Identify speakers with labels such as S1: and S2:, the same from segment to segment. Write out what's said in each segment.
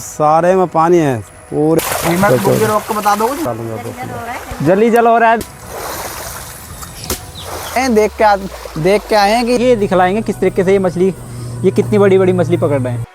S1: सारे में पानी है पूरे।
S2: रोक के बता दो,
S3: जल्दी जल हो रहा है।
S2: देख के आए हैं कि
S3: ये दिखलाएंगे किस तरीके से ये मछली, ये कितनी बड़ी बड़ी मछली पकड़ रहे हैं।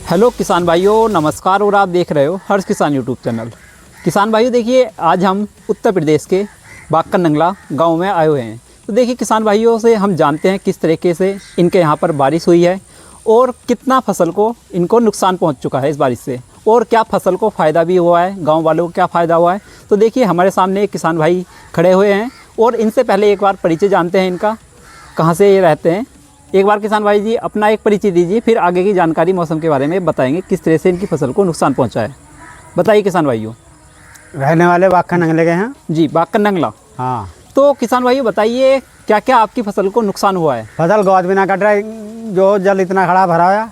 S3: हेलो किसान भाइयों, नमस्कार। और आप देख रहे हो हर्ष किसान यूट्यूब चैनल। किसान भाइयों देखिए, आज हम उत्तर प्रदेश के बाक्कर नंगला गांव में आए हुए हैं। तो देखिए किसान भाइयों से हम जानते हैं किस तरीके से इनके यहाँ पर बारिश हुई है और कितना फसल को इनको नुकसान पहुँच चुका है इस बारिश से, और क्या फसल को फ़ायदा भी हुआ है, गाँव वालों को क्या फ़ायदा हुआ है। तो देखिए हमारे सामने एक किसान भाई खड़े हुए हैं और इनसे पहले एक बार परिचय जानते हैं इनका, कहाँ से ये रहते हैं। एक बार किसान भाई जी अपना एक परिचय दीजिए, फिर आगे की जानकारी मौसम के बारे में बताएंगे, किस तरह से इनकी फसल को नुकसान पहुंचा है। बताइए किसान भाइयों।
S1: रहने वाले बाक्कर नंगले के हैं
S3: जी, बाक्कर नंगला।
S1: हाँ।
S3: तो किसान भाइयों बताइए क्या क्या आपकी फसल को नुकसान हुआ है।
S1: फसल गोद भी ना कट रहा है, जो जल इतना खड़ा भरा हुआ,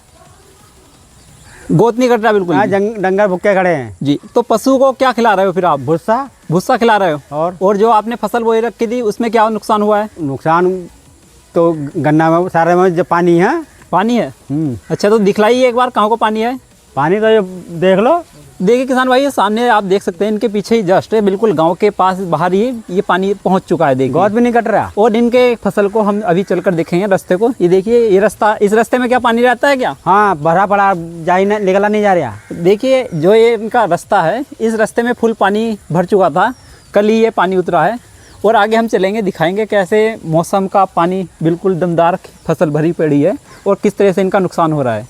S3: गोत नहीं कट रहा बिल्कुल।
S1: डंगर भुक्के खड़े हैं
S3: जी। तो पशु को क्या खिला रहे हो फिर आप। भूसा खिला रहे हो। और जो आपने फसल बोई रखी थी उसमें क्या नुकसान हुआ है।
S1: नुकसान तो गन्ना में सारे में जो पानी है।
S3: पानी है। अच्छा, तो दिखलाइए एक बार कहाँ को पानी है।
S1: पानी तो ये देख लो।
S3: देखिए किसान भाई, सामने आप देख सकते हैं, इनके पीछे ही जस्ट है, बिल्कुल गांव के पास बाहर ही ये पानी पहुंच चुका है। देखिए
S1: गोद भी नहीं कट रहा।
S3: और इनके फसल को हम अभी चलकर देखेंगे रास्ते को। ये देखिए ये रास्ता, इस रास्ते में क्या पानी रहता है क्या।
S1: हाँ, भरा पड़ा, निकला नहीं जा रहा।
S3: देखिए जो ये इनका रास्ता है, इस रास्ते में फुल पानी भर चुका था, कल ही ये पानी उतरा है। और आगे हम चलेंगे, दिखाएंगे कैसे मौसम का पानी बिल्कुल दमदार फसल भरी पड़ी है और किस तरह से इनका नुकसान हो रहा है।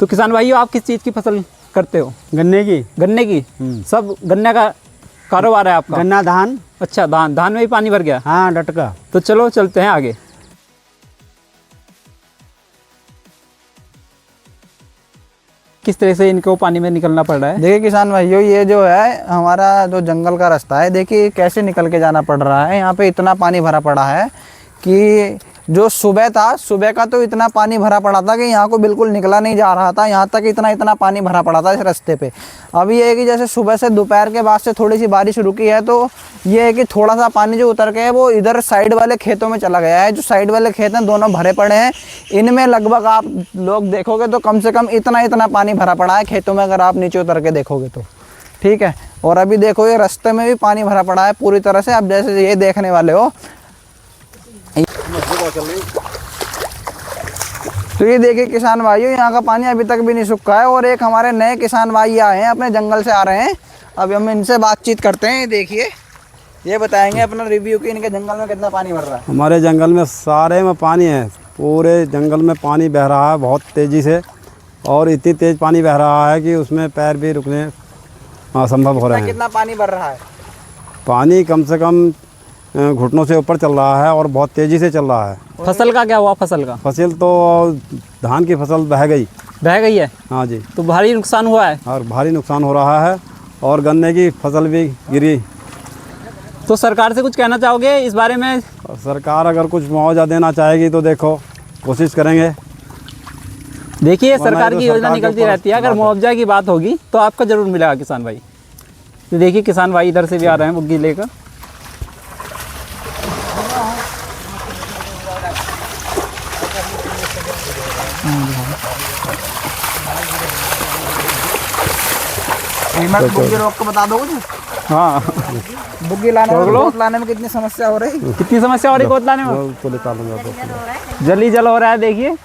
S3: तो किसान भाइयों, आप किस चीज़ की फसल करते हो।
S1: गन्ने की।
S3: गन्ने की। सब गन्ने का कारोबार है आपका।
S1: गन्ना, धान।
S3: अच्छा, धान में भी पानी भर गया।
S1: हाँ, डटका।
S3: तो चलो चलते हैं आगे। किस तरह से इनको पानी में निकलना पड़ रहा है।
S2: देखिए किसान भाइयों, ये जो है हमारा जो जंगल का रास्ता है, देखिए कैसे निकल के जाना पड़ रहा है। यहाँ पे इतना पानी भरा पड़ा है कि जो सुबह था, सुबह का तो इतना पानी भरा पड़ा था कि यहाँ को बिल्कुल निकला नहीं जा रहा था। यहाँ तक इतना पानी भरा पड़ा था इस रास्ते पे। अभी ये है कि जैसे सुबह से दोपहर के बाद से थोड़ी सी बारिश रुकी है, तो ये है कि थोड़ा सा पानी जो उतर के है वो इधर साइड वाले खेतों में चला गया है। जो साइड वाले खेत हैं दोनों भरे पड़े हैं। इनमें लगभग आप लोग देखोगे तो कम से कम इतना पानी भरा पड़ा है खेतों में, अगर आप नीचे उतर के देखोगे तो। ठीक है। और अभी देखो ये रास्ते में भी पानी भरा पड़ा है पूरी तरह से। आप जैसे ये देखने वाले हो, तो ये देखिए किसान भाइयों, यहाँ का पानी अभी तक भी नहीं सूखा है। और एक हमारे नए किसान भाई आए हैं, अपने जंगल से आ रहे हैं। अभी हम इनसे बातचीत करते हैं। देखिए ये बताएंगे अपना रिव्यू कि इनके जंगल में कितना पानी भर रहा है।
S1: हमारे जंगल में सारे में पानी है, पूरे जंगल में पानी बह रहा है बहुत तेज़ी से, और इतनी तेज़ पानी बह रहा है कि उसमें पैर भी रुकने असंभव हो रहे हैं।
S2: कितना पानी भर रहा है।
S1: पानी कम से कम घुटनों से ऊपर चल रहा है और बहुत तेज़ी से चल रहा है।
S3: फसल का क्या हुआ। फसल
S1: तो धान की फसल बह गई
S3: है।
S1: हाँ जी।
S3: तो भारी नुकसान हुआ है।
S1: और भारी नुकसान हो रहा है, और गन्ने की फसल भी गिरी।
S3: तो सरकार से कुछ कहना चाहोगे इस बारे में।
S1: सरकार अगर कुछ मुआवजा देना चाहेगी तो देखो कोशिश करेंगे।
S3: देखिए सरकार की योजना निकलती रहती है, अगर मुआवजा की बात होगी तो आपको ज़रूर मिलेगा किसान भाई। तो देखिए किसान भाई इधर से भी आ रहे हैं बुग्गी लेकर।
S2: बुग्गी रोक के बता दो।
S3: हाँ,
S2: बुग्गी लाने में कितनी समस्या हो रही।
S3: कितनी समस्या हो रही गोद लाने में। जल्दी जल हो रहा है। देखिए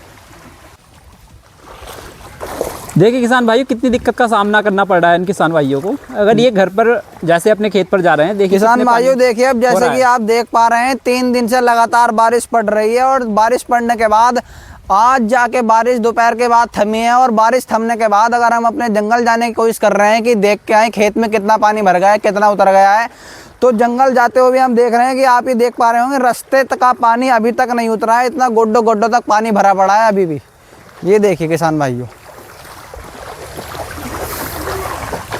S3: किसान भाइयों, कितनी दिक्कत का सामना करना पड़ रहा है इन किसान भाइयों को। अगर ये घर पर जैसे अपने खेत पर जा रहे हैं, देखिए
S2: किसान भाइयों, देखिए अब जैसे कि आप देख पा रहे हैं 3 दिन से लगातार बारिश पड़ रही है। और बारिश पड़ने के बाद आज जाके बारिश दोपहर के बाद थमी है। और बारिश थमने के बाद अगर हम अपने जंगल जाने की कोशिश कर रहे हैं कि देख के आए खेत में कितना पानी भर गया है, कितना उतर गया है, तो जंगल जाते हुए हम देख रहे हैं कि आप ये देख पा रहे होंगे रास्ते तक का पानी अभी तक नहीं उतरा है। इतना गोड्डों गोड्डों तक पानी भरा पड़ा है अभी भी। ये देखिए किसान भाइयों,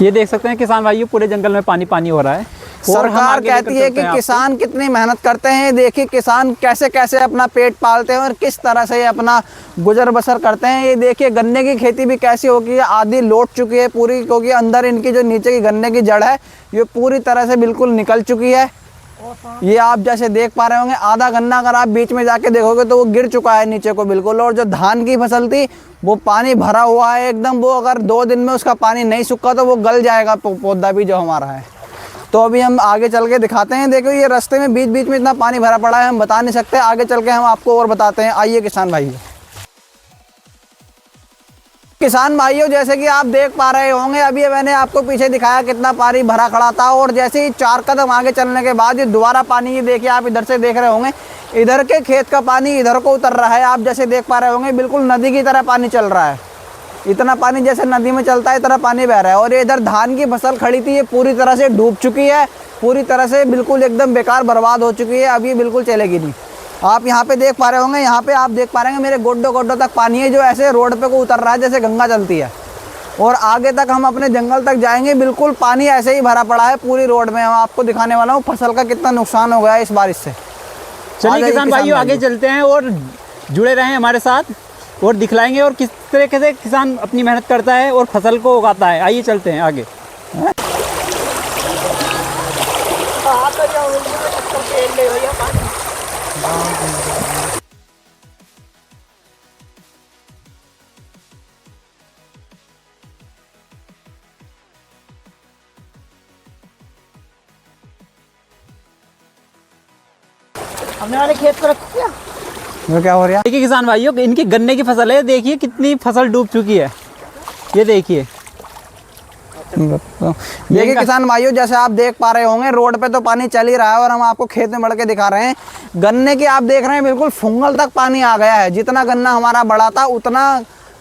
S3: ये देख सकते हैं किसान भाइयों, पूरे जंगल में पानी पानी हो रहा है। और हम
S2: सरकार
S3: आगे
S2: कहती
S3: लेकर
S2: है
S3: चलते
S2: कि
S3: हैं आपको।
S2: किसान कितनी मेहनत करते हैं, देखिए किसान कैसे कैसे अपना पेट पालते हैं और किस तरह से ये अपना गुजर बसर करते हैं। ये देखिए गन्ने की खेती भी कैसी होगी है, आधी लौट चुकी है पूरी, क्योंकि अंदर इनकी जो नीचे की गन्ने की जड़ है ये पूरी तरह से बिल्कुल निकल चुकी है। ये आप जैसे देख पा रहे होंगे, आधा गन्ना अगर आप बीच में जाके देखोगे तो वो गिर चुका है नीचे को बिल्कुल। और जो धान की फसल थी वो पानी भरा हुआ है एकदम, वो अगर 2 दिन में उसका पानी नहीं सूखा तो वो गल जाएगा पौधा भी जो हमारा है। तो अभी हम आगे चल के दिखाते हैं। देखो ये रास्ते में बीच बीच में इतना पानी भरा पड़ा है, हम बता नहीं सकते, आगे चल के हम आपको और बताते हैं। आइए किसान भाइयों, किसान भाइयों जैसे कि आप देख पा रहे होंगे, अभी मैंने आपको पीछे दिखाया कितना पानी भरा खड़ा था, और जैसे ही 4 कदम आगे चलने के बाद ये दोबारा पानी, ये देखिए आप इधर से देख रहे होंगे, इधर के खेत का पानी इधर को उतर रहा है। आप जैसे देख पा रहे होंगे बिल्कुल नदी की तरह पानी चल रहा है, इतना पानी जैसे नदी में चलता है इतना पानी बह रहा है। और ये इधर धान की फसल खड़ी थी, ये पूरी तरह से डूब चुकी है, पूरी तरह से बिल्कुल एकदम बेकार बर्बाद हो चुकी है, अब ये बिल्कुल चलेगी नहीं। आप यहाँ पे देख पा रहे होंगे, यहाँ पे आप देख पा रहे हैं मेरे गोड्डों गोड्डों तक पानी है, जो ऐसे रोड पे को उतर रहा है जैसे गंगा चलती है। और आगे तक हम अपने जंगल तक जाएंगे, बिल्कुल पानी ऐसे ही भरा पड़ा है पूरी रोड में। हम आपको दिखाने वाला हूँ फसल का कितना नुकसान हो गया है इस बारिश से।
S3: चलिए किसान भाइयों आगे चलते हैं और जुड़े रहें हमारे साथ, और दिखलाएंगे और किस तरीके से किसान अपनी मेहनत करता है और फसल को उगाता है। आइए चलते हैं आगे।
S4: हमने वाले खेत को रख दिया।
S2: वो क्या हो रहा है?
S3: देखिए किसान भाइयों, इनकी गन्ने की फसल है, देखिए कितनी फसल डूब चुकी है, ये देखिए।
S2: देखिए किसान भाइयों जैसे आप देख पा रहे होंगे, रोड पे तो पानी चल ही रहा है और हम आपको खेत में बढ़ के दिखा रहे हैं। गन्ने की आप देख रहे हैं बिल्कुल फुंगल तक पानी आ गया है, जितना गन्ना हमारा बड़ा था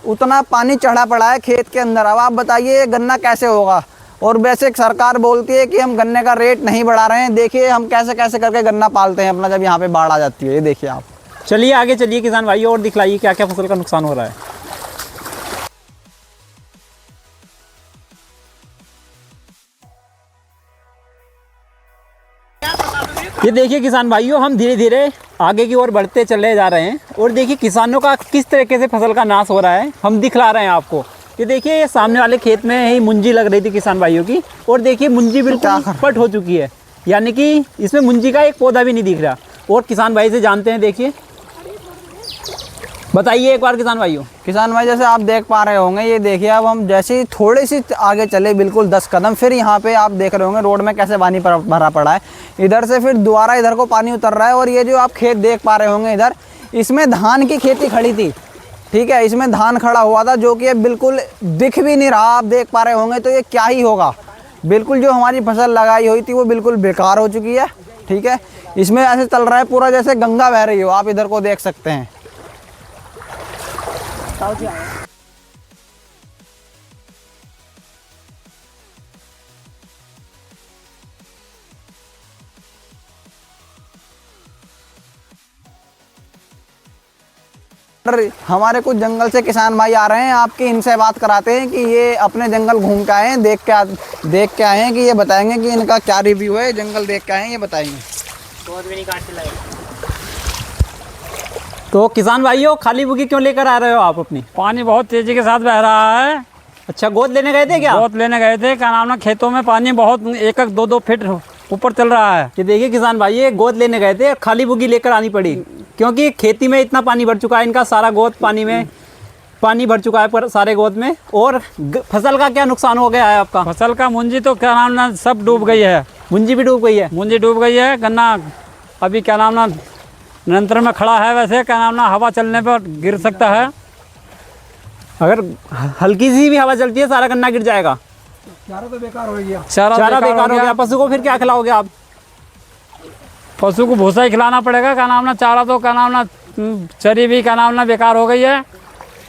S2: उतना पानी चढ़ा पड़ा है खेत के अंदर। अब आप बताइए ये गन्ना कैसे होगा। और वैसे सरकार बोलती है कि हम गन्ने का रेट नहीं बढ़ा रहे हैं, देखिए हम कैसे कैसे करके गन्ना पालते हैं अपना जब यहाँ पे बाढ़ आ जाती है। ये देखिए आप।
S3: चलिए आगे चलिए किसान भाइयों और दिखलाइए क्या क्या फसल का नुकसान हो रहा है। ये देखिए किसान भाइयों, हम धीरे धीरे आगे की ओर बढ़ते चले जा रहे हैं और देखिए किसानों का किस तरीके से फसल का नाश हो रहा है हम दिखला रहे हैं आपको। ये देखिए ये सामने वाले खेत में ही मुंजी लग रही थी किसान भाइयों की, और देखिए मुंजी बिल्कुल पट हो चुकी है, यानी कि इसमें मुंजी का एक पौधा भी नहीं दिख रहा। और किसान भाई से जानते हैं, देखिए बताइए एक बार किसान भाइयों।
S2: किसान भाई जैसे आप देख पा रहे होंगे, ये देखिए अब हम जैसे ही थोड़ी सी आगे चले बिल्कुल 10 कदम, फिर यहाँ पे आप देख रहे होंगे रोड में कैसे पानी भरा पड़ा है। इधर से फिर दोबारा इधर को पानी उतर रहा है। और ये जो आप खेत देख पा रहे होंगे इधर, इसमें धान की खेती खड़ी थी, ठीक है, इसमें धान खड़ा हुआ था जो कि ये बिल्कुल दिख भी नहीं रहा। आप देख पा रहे होंगे तो ये क्या ही होगा, बिल्कुल जो हमारी फसल लगाई हुई थी वो बिल्कुल बेकार हो चुकी है। ठीक है, इसमें ऐसे चल रहा है पूरा जैसे गंगा बह रही हो, आप इधर को देख सकते हैं। हमारे कुछ जंगल से किसान भाई आ रहे हैं, आपकी इनसे बात कराते हैं कि ये अपने जंगल घूम के आए हैं, देख के आए हैं, कि ये बताएंगे कि इनका क्या रिव्यू है, जंगल देख के आए हैं, ये बताएंगे।
S3: तो किसान भाइयों खाली बुगी क्यों लेकर आ रहे हो आप अपनी?
S5: पानी बहुत तेजी के साथ बह रहा है।
S3: अच्छा, गोद लेने गए थे क्या?
S5: गोद लेने गए थे, क्या नाम ना, खेतों में पानी बहुत 1-1, 2-2 फीट ऊपर चल रहा है।
S3: ये देखिए किसान भाई, ये गोद लेने गए थे, खाली बुगी लेकर आनी पड़ी क्योंकि खेती में इतना पानी भर चुका है, इनका सारा गोद पानी में पानी भर चुका है पर सारे गोद में। और फसल का क्या नुकसान हो गया है आपका?
S5: फसल का मुंजी तो क्या नाम ना सब डूब गई है,
S3: मुंजी भी डूब गई है।
S5: मुंजी डूब गई है। गन्ना अभी क्या नाम ना नियंत्रण में खड़ा है, वैसे क्या नाम ना हवा चलने पर गिर सकता है।
S3: अगर हल्की सी भी हवा चलती है सारा गन्ना गिर जाएगा।
S5: चारा बेकार हो
S3: गया। पशु को फिर क्या खिलाओगे आप?
S5: पशु को भूसा ही खिलाना पड़ेगा, क्या नाम ना, चारा तो क्या नाम ना चरी भी क्या नाम ना बेकार हो गई है।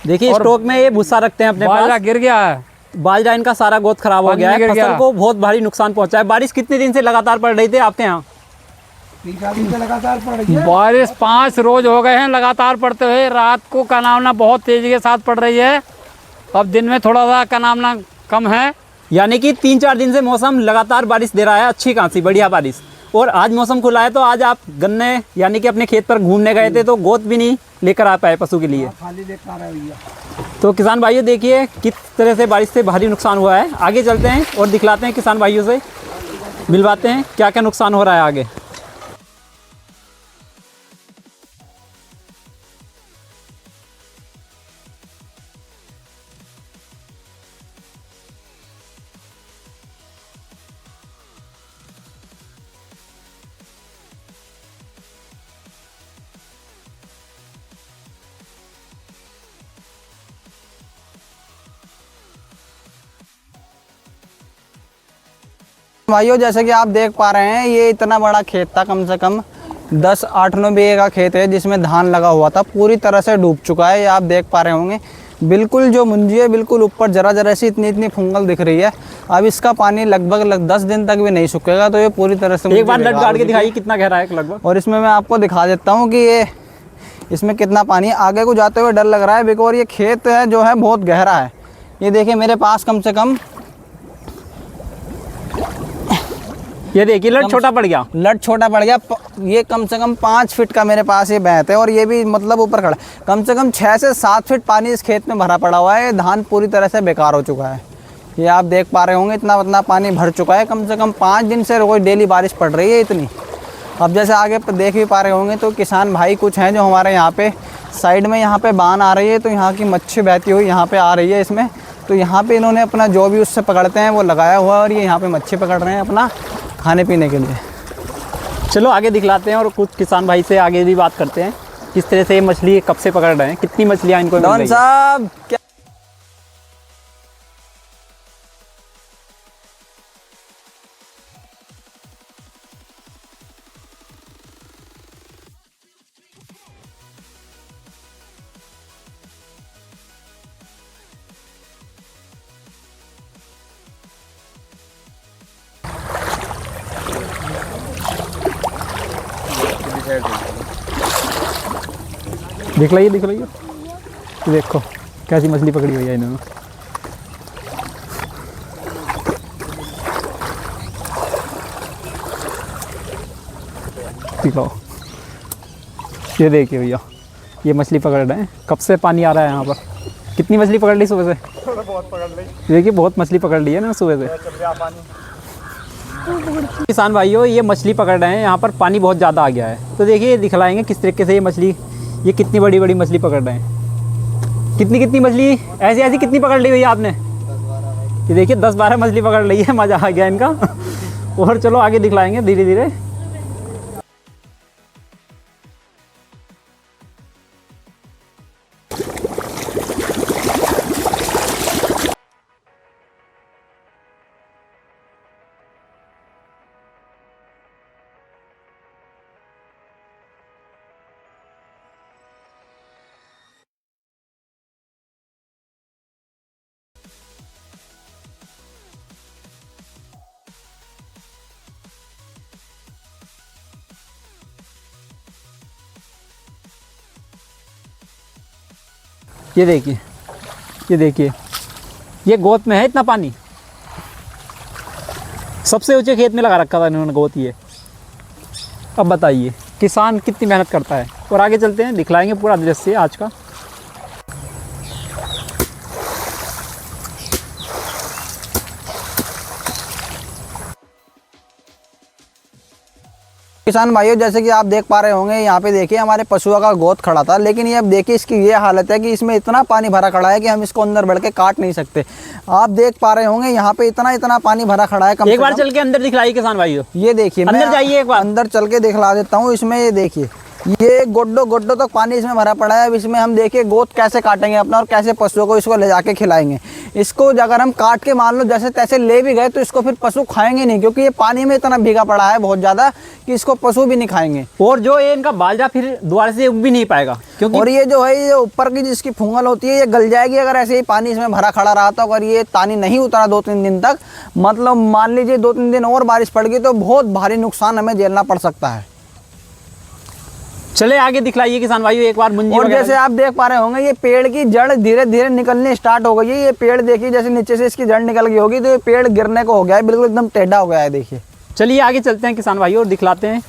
S3: देखिए स्टॉक में ये भूसा रखते हैं अपने पास,
S5: बाजरा गिर गया है,
S3: बाजरा इनका सारा गोद खराब हो गया है, फसल को बहुत भारी नुकसान पहुंचा है। बारिश कितने दिन से लगातार पड़ रही थी आपके यहाँ?
S5: बारिश 5 रोज हो गए हैं लगातार पड़ते हुए। रात को का नाम ना बहुत तेजी के साथ पड़ रही है, अब दिन में थोड़ा सा का नाम ना कम है।
S3: यानी कि 3-4 दिन से मौसम लगातार बारिश दे रहा है, अच्छी खासी बढ़िया बारिश। और आज मौसम खुला है तो आज आप गन्ने यानी कि अपने खेत पर घूमने गए थे तो गोद भी नहीं लेकर आ पाए पशु के लिए। तो किसान भाइयों देखिए किस तरह से बारिश से भारी नुकसान हुआ है। आगे चलते हैं और दिखलाते हैं किसान भाइयों से, मिलवाते हैं क्या क्या नुकसान हो रहा है आगे।
S2: भाइयों जैसे कि आप देख पा रहे हैं ये इतना बड़ा खेत था, कम से कम 10-8-9 बीघे का खेत है जिसमें धान लगा हुआ था, पूरी तरह से डूब चुका है। ये आप देख पा रहे होंगे बिल्कुल जो मुंजी है बिल्कुल ऊपर जरा जरा सी इतनी फुंगल दिख रही है। अब इसका पानी लगभग 10 दिन तक भी नहीं सूखेगा तो ये पूरी तरह से
S3: एक बार लट गाड़ के दिखाइए कितना गहरा है लगभग।
S2: और इसमें मैं आपको दिखा देता हूँ कि ये इसमें कितना पानी है। आगे को जाते हुए डर लग रहा है बिकॉज ये खेत है जो है बहुत गहरा है। ये देखिए मेरे पास कम से कम
S3: ये देखिए लट छोटा पड़ गया,
S2: लट छोटा पड़ गया। ये कम से कम 5 फीट का मेरे पास ये बैत है और ये भी मतलब ऊपर खड़ा। कम से कम 6 से 7 फीट पानी इस खेत में भरा पड़ा हुआ है। धान पूरी तरह से बेकार हो चुका है। ये आप देख पा रहे होंगे इतना पानी भर चुका है। कम से कम 5 दिन से रोज डेली बारिश पड़ रही है इतनी। अब जैसे आगे देख भी पा रहे होंगे तो किसान भाई कुछ हैं जो हमारे यहाँ पे साइड में यहाँ पे बान आ रही है तो यहाँ की मच्छी बहती हुई यहाँ पे आ रही है इसमें। तो यहाँ पे इन्होंने अपना जो भी उससे पकड़ते हैं वो लगाया हुआ है और ये यहाँ पे मच्छी पकड़ रहे हैं अपना खाने पीने के लिए।
S3: चलो आगे दिखलाते हैं और कुछ किसान भाई से आगे भी बात करते हैं किस तरह से ये मछली कब से पकड़ रहे हैं, कितनी मछलियाँ इनको मिल रही
S2: डॉन
S3: हैं।
S2: साहब क्या
S3: दिखलाइए दिखलाइए, देखो कैसी मछली पकड़ी हुई है इन्होंने। दिखाओ, ये देखिए भैया ये मछली पकड़ रहे हैं। कब से पानी आ रहा है यहाँ पर। कितनी मछली पकड़ ली सुबह से?
S1: बहुत पकड़ ली।
S3: देखिए बहुत मछली पकड़ ली है ना सुबह से। किसान भाइयों ये मछली पकड़ रहे हैं, यहाँ पर पानी बहुत ज़्यादा आ गया है। तो देखिए दिखलाएंगे किस तरीके से ये मछली, ये कितनी बड़ी बड़ी मछली पकड़ रहे हैं। कितनी मछली ऐसी कितनी पकड़ ली भैया आपने? ये देखिए 10-12 मछली पकड़ ली है, मज़ा आ गया इनका। और चलो आगे दिखलाएंगे धीरे धीरे। ये देखिए ये गोद में है इतना पानी। सबसे ऊंचे खेत में लगा रखा था इन्होंने गोद ये। अब बताइए किसान कितनी मेहनत करता है। और आगे चलते हैं दिखलाएंगे पूरा दृश्य आज का।
S2: किसान भाइयों जैसे कि आप देख पा रहे होंगे यहाँ पे देखिए हमारे पशुओं का गोद खड़ा था, लेकिन ये अब देखिए इसकी ये हालत है कि इसमें इतना पानी भरा खड़ा है कि हम इसको अंदर बढ़ के काट नहीं सकते। आप देख पा रहे होंगे यहाँ पे इतना पानी भरा खड़ा है।
S3: एक बार चल के अंदर दिखलाइए किसान भाइयों।
S2: ये देखिए
S3: अंदर जाइए एक बार,
S2: अंदर चल के दिखला देता हूँ। इसमें ये देखिए ये गोड्डो तक पानी इसमें भरा पड़ा है। अब इसमें हम देखिए गोद कैसे काटेंगे अपना और कैसे पशुओं को इसको ले जाके खिलाएंगे। इसको अगर हम काट के मान लो जैसे तैसे ले भी गए तो इसको फिर पशु खाएंगे नहीं, क्योंकि ये पानी में इतना भीगा पड़ा है बहुत ज़्यादा कि इसको पशु भी नहीं खाएंगे।
S3: और जो ये इनका बाजरा फिर दोबारा से उग भी नहीं पाएगा, क्योंकि
S2: और ये जो है ये ऊपर की जिसकी फुंगल होती है ये गल जाएगी अगर ऐसे ही पानी इसमें भरा खड़ा रहा। तो अगर ये पानी नहीं उतरा 2-3 दिन तक, मतलब मान लीजिए 2-3 दिन और बारिश पड़ गई तो बहुत भारी नुकसान हमें झेलना पड़ सकता है।
S3: चले आगे दिखलाइए किसान भाइयों एक बार मुंजी
S2: और
S3: वगैरह।
S2: जैसे आप देख पा रहे होंगे ये पेड़ की जड़ धीरे धीरे निकलनी स्टार्ट हो गई है। ये पेड़ देखिए जैसे नीचे से इसकी जड़ निकल गई होगी तो ये पेड़ गिरने को हो गया है, बिल्कुल एकदम टेढ़ा हो गया है। देखिए
S3: चलिए आगे चलते हैं किसान भाइयों और दिखलाते हैं।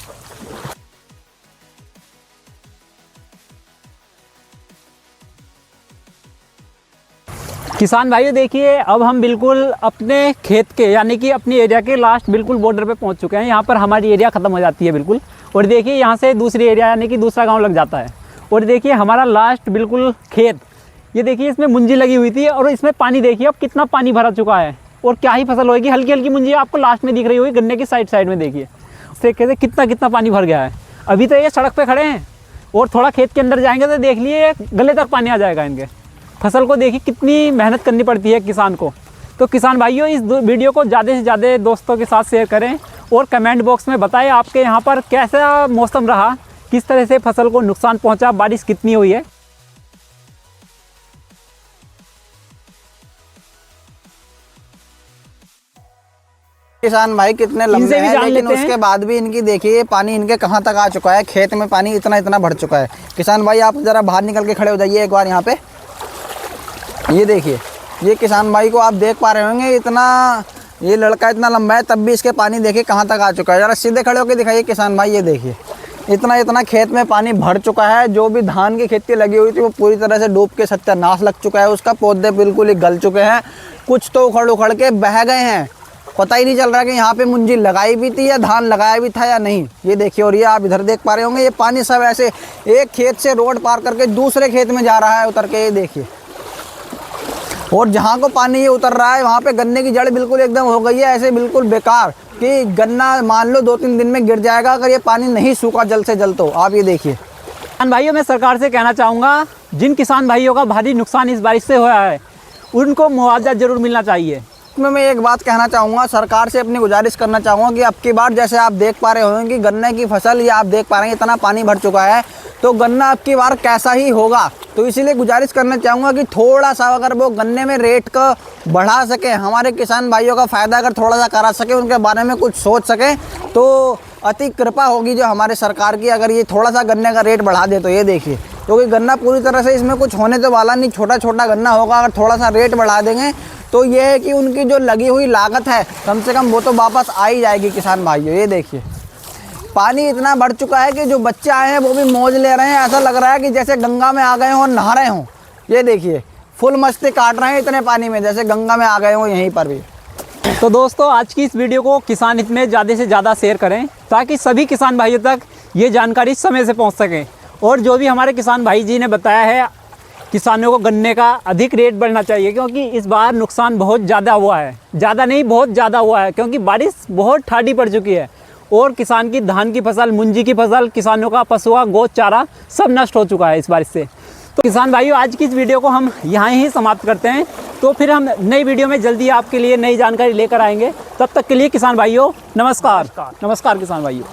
S3: किसान भाइयों देखिए अब हम बिल्कुल अपने खेत के यानी कि अपनी एरिया के लास्ट बिल्कुल बॉर्डर पे पहुंच चुके हैं। यहाँ पर हमारी एरिया ख़त्म हो जाती है बिल्कुल, और देखिए यहाँ से दूसरी एरिया यानी कि दूसरा गांव लग जाता है। और देखिए हमारा लास्ट बिल्कुल खेत, ये देखिए इसमें मुंजी लगी हुई थी और इसमें पानी देखिए अब कितना पानी भरा चुका है और क्या ही फसल होगी। हल्की हल्की मुंजी आपको लास्ट में दिख रही होगी गन्ने की साइड में देखिए। देखिए कितना कितना पानी भर गया है। अभी तो ये सड़क पर खड़े हैं और थोड़ा खेत के अंदर जाएंगे तो देख लिए गले तक पानी आ जाएगा इनके। फसल को देखिए कितनी मेहनत करनी पड़ती है किसान को। तो किसान भाइयों इस वीडियो को ज़्यादा से ज़्यादा दोस्तों के साथ शेयर करें और कमेंट बॉक्स में बताएं आपके यहाँ पर कैसा मौसम रहा, किस तरह से फसल को नुकसान पहुँचा, बारिश कितनी हुई है।
S2: किसान भाई कितने लंबे
S3: इनसे भी
S2: हैं,
S3: जान
S2: लेकिन
S3: लेते हैं।
S2: उसके बाद भी इनकी देखिए पानी इनके कहाँ तक आ चुका है। खेत में पानी इतना इतना भर चुका है। किसान भाई आप जरा बाहर निकल के खड़े हो जाइए एक बार यहाँ पे। ये देखिए ये किसान भाई को आप देख पा रहे होंगे, इतना ये लड़का इतना लंबा है तब भी इसके पानी देखिए कहाँ तक आ चुका है। ज़रा सीधे खड़े होकर दिखाइए किसान भाई। ये देखिए इतना इतना खेत में पानी भर चुका है। जो भी धान की खेती लगी हुई थी वो पूरी तरह से डूब के सत्यानाश लग चुका है। उसका पौधे बिल्कुल ही गल चुके हैं, कुछ तो उखड़ उखड़ के बह गए हैं। पता ही नहीं चल रहा कि यहाँ पे मुंजी लगाई भी थी या धान लगाया भी था या नहीं। ये देखिए और ये आप इधर देख पा रहे होंगे ये पानी सब ऐसे एक खेत से रोड पार करके दूसरे खेत में जा रहा है उतर के। ये देखिए और जहाँ को पानी ये उतर रहा है वहाँ पे गन्ने की जड़ बिल्कुल एकदम हो गई है ऐसे बिल्कुल बेकार कि गन्ना मान लो 2-3 दिन में गिर जाएगा अगर ये पानी नहीं सूखा जल्द से जल्द। तो आप ये देखिए
S3: किसान भाइयों मैं सरकार से कहना चाहूँगा जिन किसान भाइयों का भारी नुकसान इस बारिश से हुआ है उनको मुआवजा ज़रूर मिलना चाहिए।
S2: इसमें मैं एक बात कहना चाहूँगा, सरकार से अपनी गुजारिश करना चाहूँगा कि अब की बार जैसे आप देख पा रहे होंगे कि गन्ने की फसल ये आप देख पा रहे हैं इतना पानी भर चुका है तो गन्ना अब की बार कैसा ही होगा। तो इसीलिए गुजारिश करना चाहूँगा कि थोड़ा सा अगर वो गन्ने में रेट को बढ़ा सके, हमारे किसान भाइयों का फ़ायदा अगर थोड़ा सा करा सके, उनके बारे में कुछ सोच सके तो अति कृपा होगी जो हमारे सरकार की, अगर ये थोड़ा सा गन्ने का रेट बढ़ा दे। तो ये देखिए क्योंकि गन्ना पूरी तरह से इसमें कुछ होने तो वाला नहीं, छोटा छोटा गन्ना होगा। अगर थोड़ा सा रेट बढ़ा देंगे तो ये है कि उनकी जो लगी हुई लागत है कम से कम वो तो वापस आ ही जाएगी किसान भाइयों। ये देखिए पानी इतना बढ़ चुका है कि जो बच्चे आए हैं वो भी मौज ले रहे हैं। ऐसा लग रहा है कि जैसे गंगा में आ गए हों और नहा रहे हों। ये देखिए फुल मस्ती काट रहे हैं इतने पानी में जैसे गंगा में आ गए हों यहीं पर भी।
S3: तो दोस्तों आज की इस वीडियो को किसान हित में ज़्यादा से ज़्यादा शेयर करें ताकि सभी किसान भाइयों तक ये जानकारी समय से पहुंच सके। और जो भी हमारे किसान भाई जी ने बताया है किसानों को गन्ने का अधिक रेट बढ़ना चाहिए क्योंकि इस बार नुकसान बहुत ज़्यादा हुआ है, ज़्यादा नहीं बहुत ज़्यादा हुआ है क्योंकि बारिश बहुत ठाडी पड़ चुकी है और किसान की धान की फसल, मुंजी की फसल, किसानों का पशुआ गोद चारा सब नष्ट हो चुका है इस बारिश से। तो किसान भाइयों आज की इस वीडियो को हम यहाँ ही समाप्त करते हैं। तो फिर हम नई वीडियो में जल्दी आपके लिए नई जानकारी लेकर आएंगे। तब तक के लिए किसान भाइयों नमस्कार। नमस्कार किसान भाइयों।